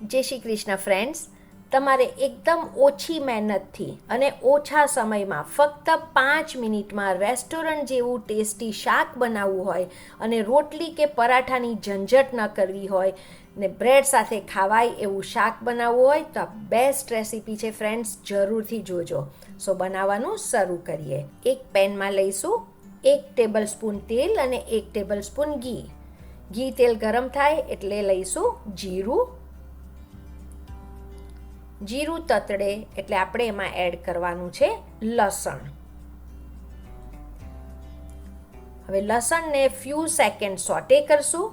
જય શ્રી કૃષ્ણ ફ્રેન્ડ્સ. તમારે એકદમ ઓછી મહેનતથી અને ઓછા સમયમાં ફક્ત 5 મિનિટમાં રેસ્ટોરન્ટ જેવું ટેસ્ટી શાક બનાવવું હોય અને રોટલી કે પરાઠાની ઝંઝટ ન કરવી હોય ને બ્રેડ સાથે ખાવાય એવું શાક બનાવવું હોય તો આ બેસ્ટ રેસીપી છે ફ્રેન્ડ્સ, જરૂરથી જોજો. સો બનાવવાનું શરૂ કરીએ. એક પેનમાં લઈશું 1 ટેબલ સ્પૂન તેલ અને 1 ટેબલ સ્પૂન ઘી. ઘી તેલ ગરમ થાય એટલે લઈશું જીરું. જીરું તતડે એટલે આપણે એમાં એડ કરવાનું છે લસણ. હવે લસણને ફ્યુ સેકન્ડ સોટે કરશું.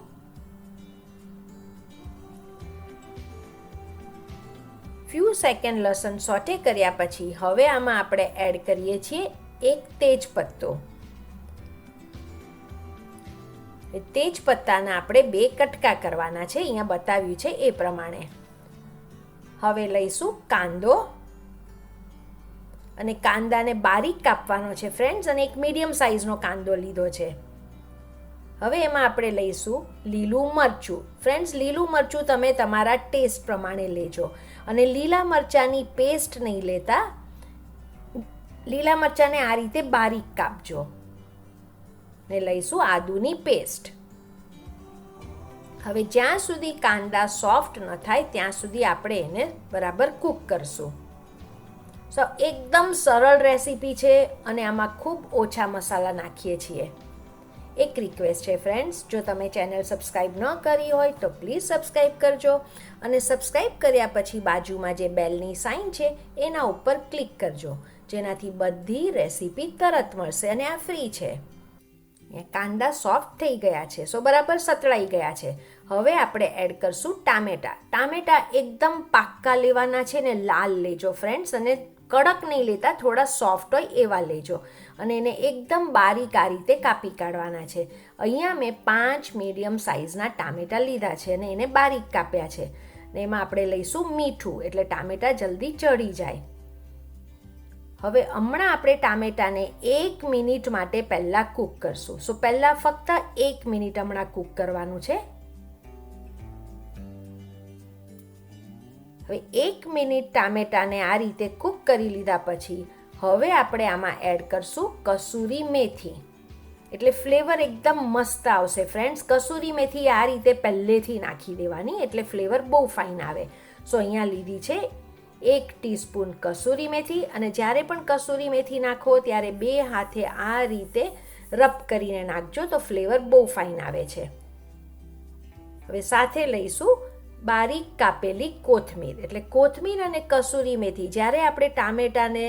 ફ્યુ સેકન્ડ લસણ સોટે કર્યા પછી હવે આમાં આપણે એડ કરીએ છીએ એક તેજપત્તો. તેજપત્તાના આપણે 2 કટકા કરવાના છે, અહીંયા બતાવ્યું છે એ પ્રમાણે. હવે લઈશું કાંદો અને કાંદાને બારીક કાપવાનો છે ફ્રેન્ડ્સ, અને એક મીડિયમ સાઇઝનો કાંદો લીધો છે. હવે એમાં આપણે લઈશું લીલું મરચું. ફ્રેન્ડ્સ, લીલું મરચું તમે તમારા ટેસ્ટ પ્રમાણે લેજો અને લીલા મરચાંની પેસ્ટ નહીં લેતા, લીલા મરચાંને આ રીતે બારીક કાપજો. ને લઈશું આદુની પેસ્ટ. હવે જ્યાં સુધી કાંદા સોફ્ટ ન થાય ત્યાં સુધી આપણે એને બરાબર કૂક કરશું. સો એકદમ સરળ રેસીપી છે અને આમાં ખૂબ ઓછા મસાલા નાખીએ છીએ. એક રિક્વેસ્ટ છે ફ્રેન્ડ્સ, જો તમે ચેનલ સબસ્ક્રાઈબ ન કરી હોય તો પ્લીઝ સબસ્ક્રાઈબ કરજો અને સબસ્ક્રાઈબ કર્યા પછી બાજુમાં જે બેલની સાઇન છે એના ઉપર ક્લિક કરજો, જેનાથી બધી રેસીપી તરત મળશે અને આ ફ્રી છે. કાંદા સોફ્ટ થઈ ગયા છે, સો બરાબર સતળાઈ ગયા છે. હવે આપણે એડ કરશું ટામેટા. ટામેટા એકદમ પાક્કા લેવાના છે ને લાલ લેજો ફ્રેન્ડ્સ, અને કડક નહીં લેતા, થોડા સોફ્ટ હોય એવા લેજો અને એને એકદમ બારીક આ રીતે કાપી કાઢવાના છે. અહીંયા મેં 5 મીડિયમ સાઇઝના ટામેટા લીધા છે અને એને બારીક કાપ્યા છે. ને એમાં આપણે લઈશું મીઠું, એટલે ટામેટા જલ્દી ચડી જાય. હવે હમણાં આપણે ટામેટાને 1 મિનિટ માટે પહેલાં કૂક કરશું. સો પહેલાં ફક્ત 1 મિનિટ હમણાં કૂક કરવાનું છે. હવે 1 મિનિટ ટામેટાને આ રીતે કૂક કરી લીધા પછી હવે આપણે આમાં એડ કરશું કસૂરી મેથી, એટલે ફ્લેવર એકદમ મસ્ત આવશે ફ્રેન્ડ્સ. કસૂરી મેથી આ રીતે પહેલેથી નાખી દેવાની એટલે ફ્લેવર બહુ ફાઇન આવે. સો અહીંયા લીધી છે 1 ટીસ્પૂન કસૂરી મેથી, અને જ્યારે પણ કસૂરી મેથી નાખો ત્યારે 2 હાથે આ રીતે રબ કરીને નાખજો તો ફ્લેવર બહુ ફાઇન આવે છે. હવે સાથે લઈશું બારીક કાપેલી કોથમીર, એટલે કોથમીર અને કસૂરી મેથી જ્યારે આપણે ટામેટાને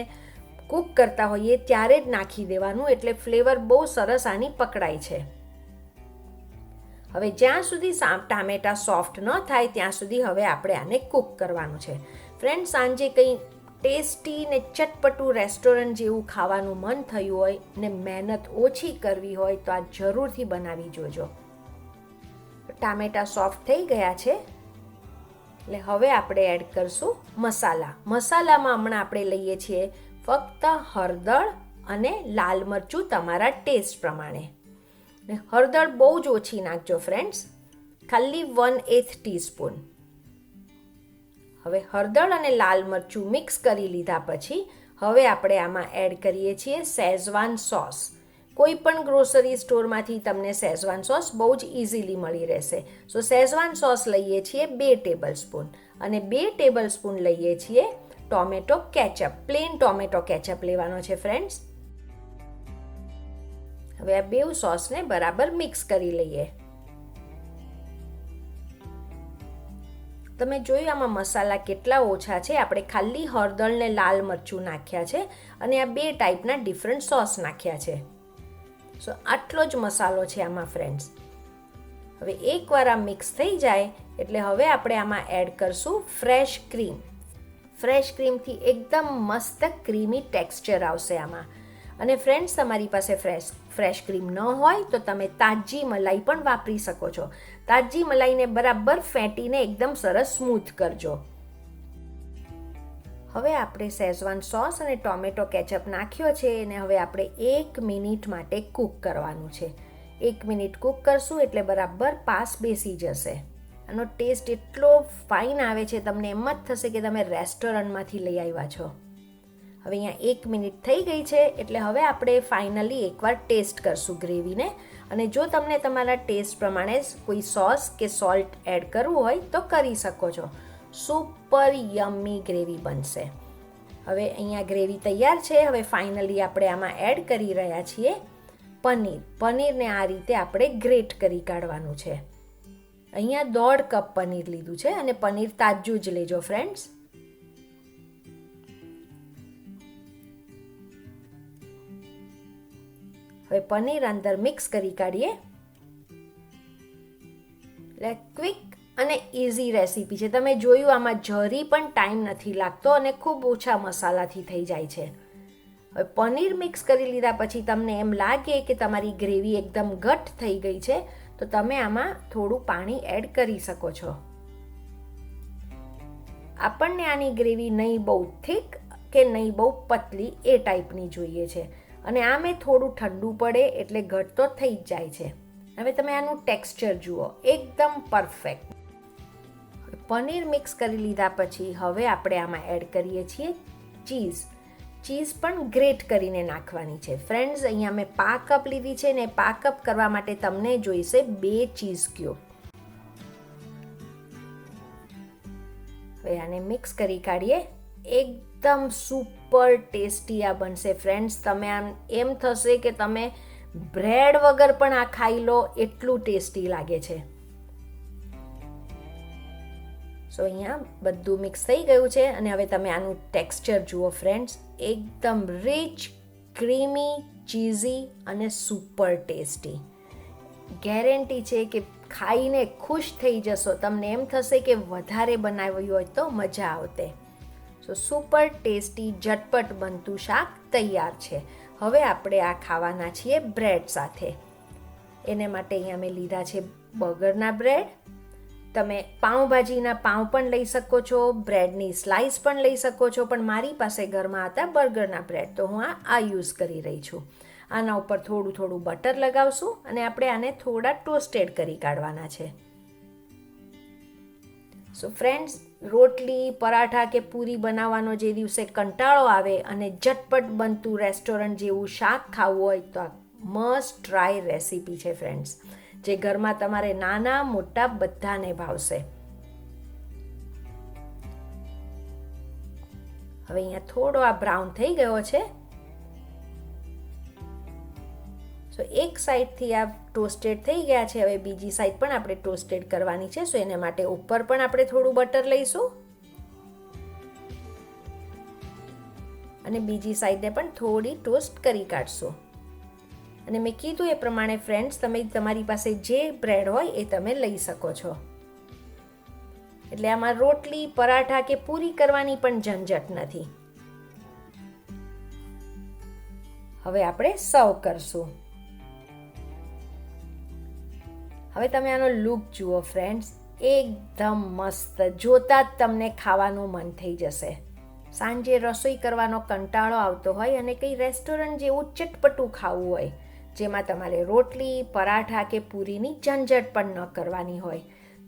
કૂક કરતા હોઈએ ત્યારે જ નાખી દેવાનું, એટલે ફ્લેવર બહુ સરસ આની પકડાય છે. હવે જ્યાં સુધી ટામેટા સોફ્ટ ન થાય ત્યાં સુધી હવે આપણે આને કૂક કરવાનું છે. ફ્રેન્ડ, સાંજે કંઈ ટેસ્ટી ને ચટપટું રેસ્ટોરન્ટ જેવું ખાવાનું મન થયું હોય ને મહેનત ઓછી કરવી હોય તો આ જરૂરથી બનાવી જોજો. ટામેટા સોફ્ટ થઈ ગયા છે એટલે હવે આપણે એડ કરશું મસાલા. મસાલામાં હમણાં આપણે લઈએ છીએ ફક્ત હળદર અને લાલ મરચું તમારા ટેસ્ટ પ્રમાણે. ને હળદર બહુ જ ઓછી નાખજો ફ્રેન્ડ્સ, ખાલી 1/8 ટીસ્પૂન. હવે હળદર અને લાલ મરચું મિક્સ કરી લીધા પછી હવે આપણે આમાં એડ કરીએ છીએ શેઝવાન સોસ. કોઈ પણ ગ્રોસરી સ્ટોરમાંથી તમને શેઝવાન સોસ બહુ જ ઇઝીલી મળી રહેશે. સો શેઝવાન સોસ લઈએ છીએ 2 ટેબલ સ્પૂન અને 2 ટેબલ સ્પૂન લઈએ છીએ tomato ketchup. Plain tomato ketchup લેવાનો છે ફ્રેન્ડ્સ. હવે આ 2 સોસને બરાબર મિક્સ કરી લઈએ. તમે જોયું આમાં મસાલા કેટલા ઓછા છે, આપણે ખાલી હળદર ને લાલ મરચું નાખ્યા છે અને આ 2 ટાઈપના ડિફરન્ટ સોસ નાખ્યા છે. સો આટલો જ મસાલો છે આમાં ફ્રેન્ડ્સ. હવે એકવાર આ મિક્સ થઈ જાય એટલે હવે આપણે આમાં એડ કરશું ફ્રેશ ક્રીમ. ફ્રેશ ક્રીમથી એકદમ મસ્ત ક્રીમી ટેક્સચર આવશે આમાં. અને ફ્રેન્ડ્સ, તમારી પાસે ફ્રેશ ક્રીમ ન હોય તો તમે તાજી મલાઈ પણ વાપરી શકો છો. તાજી મલાઈને બરાબર ફેંટીને એકદમ સરસ સ્મૂથ કરજો. હવે આપણે શેઝવાન સોસ અને ટોમેટો કેચઅપ નાખ્યો છે અને હવે આપણે 1 મિનિટ માટે કૂક કરવાનું છે. 1 મિનિટ કૂક કરશું એટલે બરાબર પાસ બેસી જશે આનો ટેસ્ટ એટલો ફાઇન આવે છે, તમને એમ જ થશે કે તમે રેસ્ટોરન્ટમાંથી લઈ આવ્યા છો. હવે અહીંયા 1 મિનિટ થઈ ગઈ છે, એટલે હવે આપણે ફાઇનલી એકવાર ટેસ્ટ કરશું ગ્રેવીને. અને જો તમને તમારા ટેસ્ટ પ્રમાણે કોઈ સોસ કે સોલ્ટ એડ કરવું હોય તો કરી શકો છો. સુપર યમ્મી ગ્રેવી બનશે. હવે અહીંયા ગ્રેવી તૈયાર છે. હવે ફાઇનલી આપણે આમાં એડ કરી રહ્યા છીએ પનીર. પનીરને આ રીતે આપણે ગ્રેટ કરી કાઢવાનું છે. અહીંયા 1.5 કપ પનીર લીધું છે અને પનીર તાજું જ લેજો ફ્રેન્ડ્સ. હવે પનીર અંદર મિક્સ કરી કાઢીએ. એટલે ક્વિક અને ઇઝી રેસીપી છે. તમે જોયું આમાં જરી પણ ટાઈમ નથી લાગતો અને ખૂબ ઓછા મસાલાથી થઈ જાય છે. હવે પનીર મિક્સ કરી લીધા પછી તમને એમ લાગે કે તમારી ગ્રેવી એકદમ ઘટ થઈ ગઈ છે તો તમે આમાં થોડું પાણી એડ કરી શકો છો. આપણને આની ગ્રેવી નહીં બહુ થીક કે નહીં બહુ પતલી એ ટાઈપની જોઈએ છે. અને આ મેં થોડું ઠંડુ પડે એટલે ઘટ તો થઈ જ જાય છે. હવે તમે આનું ટેક્સચર જુઓ, એકદમ પરફેક્ટ. પનીર મિક્સ કરી લીધા પછી હવે આપણે આમાં એડ કરીએ છીએ ચીઝ. ચીઝ પણ ગ્રેટ કરીને નાખવાની છે ફ્રેન્ડ્સ. અહીંયા મેં 5 કપ લીધી છે ને 5 કપ કરવા માટે તમને જોઈશે 2 ચીઝ ક્યુબ. હવે આને મિક્સ કરી કાઢીએ. એકદમ સુપર ટેસ્ટી આ બનશે ફ્રેન્ડ્સ. તમે આમ એમ થશે કે તમે બ્રેડ વગર પણ આ ખાઈ લો, એટલું ટેસ્ટી લાગે છે. સો અહીંયા બધું મિક્સ થઈ ગયું છે અને હવે તમે આનું ટેક્સચર જુઓ ફ્રેન્ડ્સ. એકદમ રીચ, ક્રીમી, ચીઝી અને સુપર ટેસ્ટી. ગેરંટી છે કે ખાઈને ખુશ થઈ જશો. તમને એમ થશે કે વધારે બનાવ્યું હોય તો મજા આવતે. સો સુપર ટેસ્ટી ઝટપટ બનતું શાક તૈયાર છે. હવે આપણે આ ખાવાના છીએ બ્રેડ સાથે. એને માટે અહીંયા મેં લીધા છે બર્ગરના બ્રેડ. તમે પાઉંભાજીના પાઉં પણ લઈ શકો છો, બ્રેડની સ્લાઇસ પણ લઈ શકો છો, પણ મારી પાસે ઘરમાં હતા બર્ગરના બ્રેડ તો હું આ યુઝ કરી રહી છું. આના ઉપર થોડું થોડું બટર લગાવશું અને આપણે આને થોડા ટોસ્ટેડ કરી કાઢવાના છે. સો ફ્રેન્ડ્સ, રોટલી, પરાઠા કે પૂરી બનાવવાનો જે દિવસે કંટાળો આવે અને ઝટપટ બનતું રેસ્ટોરન્ટ જેવું શાક ખાવું હોય તો આ મસ્ટ ટ્રાય રેસીપી છે ફ્રેન્ડ્સ, જે ઘરમાં તમારે નાના મોટા બધાને ભાવશે. હવે અહીંયા થોડો આ બ્રાઉન થઈ ગયો છે. સો એક સાઈડથી આ ટોસ્ટેડ થઈ ગયા છે. હવે બીજી સાઈડ પણ આપણે ટોસ્ટેડ કરવાની છે. સો એને માટે ઉપર પણ આપણે થોડું બટર લઈશું અને બીજી સાઈડને પણ થોડી ટોસ્ટ કરી કાઢશું. અને મેં કીધું એ પ્રમાણે ફ્રેન્ડ્સ, તમે તમારી પાસે જે બ્રેડ હોય એ તમે લઈ શકો છો. એટલે આમાં રોટલી, પરાઠા કે પૂરી કરવાની પણ ઝંઝટ નથી. હવે આપણે સર્વ કરશું. હવે તમે આનો લુક જુઓ ફ્રેન્ડ્સ, એકદમ મસ્ત. જોતા જ તમને ખાવાનું મન થઈ જશે. સાંજે રસોઈ કરવાનો કંટાળો આવતો હોય અને કંઈ રેસ્ટોરન્ટ જેવું ચટપટું ખાવું હોય, જેમાં તમારે રોટલી, પરાઠા કે પૂરીની ઝંઝટ પણ ન કરવાની હોય,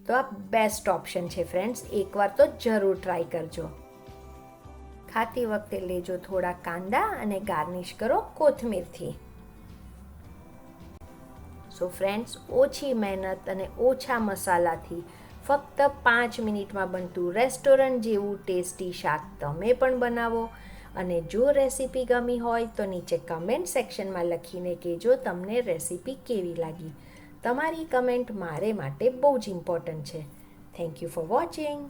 તો આ બેસ્ટ ઓપ્શન છે ફ્રેન્ડ્સ. એકવાર તો જરૂર ટ્રાય કરજો. ખાતી વખતે લેજો થોડા કાંદા અને ગાર્નિશ કરો કોથમીરથી. સો ફ્રેન્ડ્સ, ઓછી મહેનત અને ઓછા મસાલાથી ફક્ત 5 મિનિટમાં બનતું રેસ્ટોરન્ટ જેવું ટેસ્ટી શાક તમે પણ બનાવો. અને જો રેસીપી ગમી હોય તો નીચે કમેન્ટ સેક્શનમાં લખીને કહેજો તમને રેસીપી કેવી લાગી. તમારી કમેન્ટ મારે માટે બહુ જ ઇમ્પોર્ટન્ટ છે. Thank you for watching.